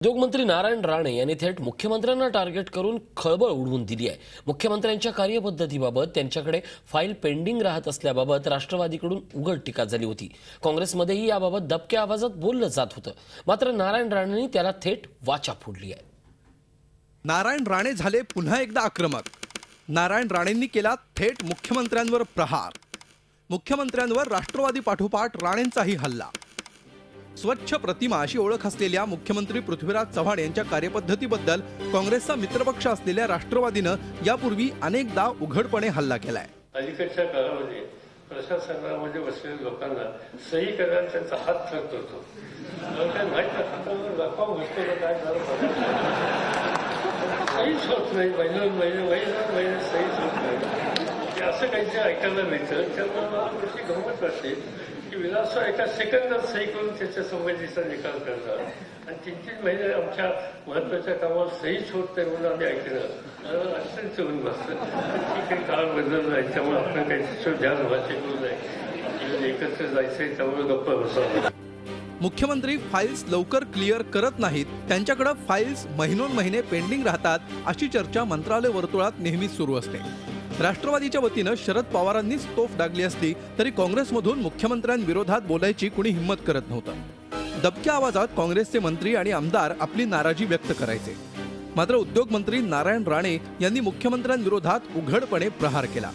उद्योगमंत्री नारायण राणे यांनी थेट मुख्यमंत्र्यांना टार्गेट करून खळबळ उडवून दिली आहे। मुख्यमंत्र्यांच्या कार्यपद्धतीबाबत त्यांच्याकडे फाईल पेंडिंग राहत असल्याबाबत राष्ट्रवादीकडून उघड टीका झाली होती। काँग्रेसमध्येही याबाबत दबक्या आवाजात बोललं जात होतं, मात्र नारायण राणेंनी त्याला थेट वाचा फोडली आहे। नारायण राणे झाले पुन्हा एकदा आक्रमक। नारायण राणेंनी केला थेट मुख्यमंत्र्यांवर प्रहार। मुख्यमंत्र्यांवर राष्ट्रवादी पाठोपाठ राणेंचाही हल्ला। स्वच्छ प्रतिमा अशी ओळख असलेल्या मुख्यमंत्री पृथ्वीराज चव्हाण यांच्या कार्यपद्धतीबद्दल काँग्रेसचा मित्रपक्ष असलेल्या राष्ट्रवादीनं यापूर्वी अनेकदा उघडपणे हल्ला केलाय। अलीकडच्या काळामध्ये प्रशासनामध्ये बसलेल्या लोकांना सही करायला त्यांचा हात थरत होतो। काय माहीत हातावर दाखवा बसतो काय झालं सहीच होत नाही, महिने सहीच होत नाही। असं काहीतरी ऐकायला मिळतं। त्यामुळे मला गोष्टी गंमत वाटते की विलासराव एका सेकंदात सही करून त्याच्या संबंधीचा निकाल करतात आणि 3-3 महिने आमच्या महत्वाच्या कामावर सहीच होत नाही म्हणून आम्ही ऐकलं अत्यंत होऊन बसतं। ठीक आहे, काळ बदलला आहे त्यामुळे आपण काही ध्यान व्हायचे करू नये, एकत्र जायचंय त्यामुळे गप्प बसावं। मुख्यमंत्री फाईल्स लवकर क्लिअर करत नाहीत, त्यांच्याकडे फाईल्स महिनोन-महिने पेंडिंग राहतात अशी चर्चा मंत्रालय वर्तुळात नेहमीच सुरू असते। राष्ट्रवादीच्या वतीनं शरद पवारांनीच तोफ डागली असली तरी काँग्रेसमधून मुख्यमंत्र्यांविरोधात बोलायची कुणी हिंमत करत नव्हतं। दबक्या आवाजात काँग्रेसचे मंत्री आणि आमदार आपली नाराजी व्यक्त करायचे, मात्र उद्योगमंत्री नारायण राणे यांनी मुख्यमंत्र्यांविरोधात उघडपणे प्रहार केला।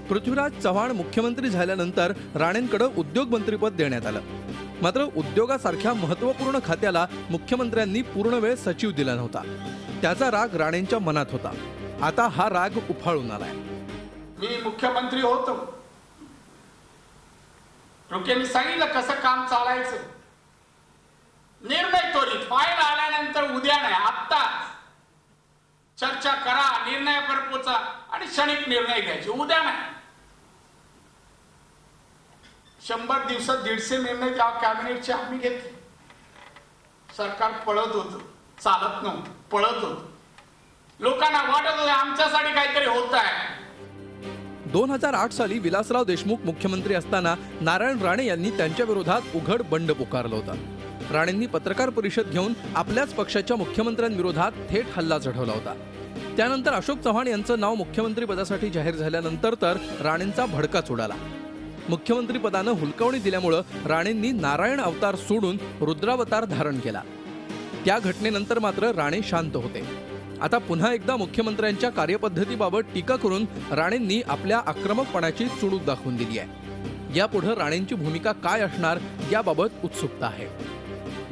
पृथ्वीराज चव्हाण मुख्यमंत्री झाल्यानंतर राणेंकडे उद्योगमंत्रीपद देण्यात आलं, मात्र उद्योगासारख्या महत्त्वपूर्ण खात्याला मुख्यमंत्र्यांनी पूर्णवेळ सचिव दिला नव्हता। त्याचा राग राणेंच्या मनात होता। आता हा राग उफाळून आलाय। मी मुख्यमंत्री होतो, लोकांनी सांगितलं कसं काम चालायचं। निर्णय त्वरित फाईल आल्यानंतर उद्या नाही आत्ता चर्चा करा, निर्णयावर पोचा आणि क्षणिक निर्णय घ्यायचे, उद्या नाही। 100 दिवसात 150 निर्णय त्या कॅबिनेटचे आम्ही घेतले। सरकार पळत होतं, चालत नव्हतं, पळत होतं। लोकांना वाटत होतं आमच्यासाठी काहीतरी होत आहे। 2008 साली विलासराव देशमुख मुख्यमंत्री असताना नारायण राणे यांनी त्यांच्या विरोधात उघड बंड पुकारलं होतं। राणेंनी पत्रकार परिषद घेऊन आपल्याच पक्षाच्या मुख्यमंत्र्यांविरोधात थेट हल्ला चढवला होता। त्यानंतर अशोक चव्हाण यांचं नाव मुख्यमंत्री पदासाठी जाहीर झाल्यानंतर तर राणेंचा भडकाच उडाला। मुख्यमंत्री पदानं हुलकावणी दिल्यामुळे राणेंनी नारायण अवतार सोडून रुद्रावतार धारण केला। त्या घटनेनंतर मात्र राणे शांत होते। आता पुन्हा एकदा मुख्यमंत्र्यांच्या कार्यपद्धतीबाबत टीका करून राणेंनी आपल्या आक्रमकपणाची चुणूक दाखवून दिली आहे। यापुढे राणेंची भूमिका काय असणार याबाबत उत्सुकता आहे।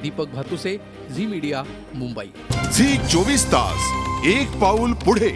दीपक भातुसे, झी मीडिया, मुंबई। झी 24 तास एक पाऊल पुढे।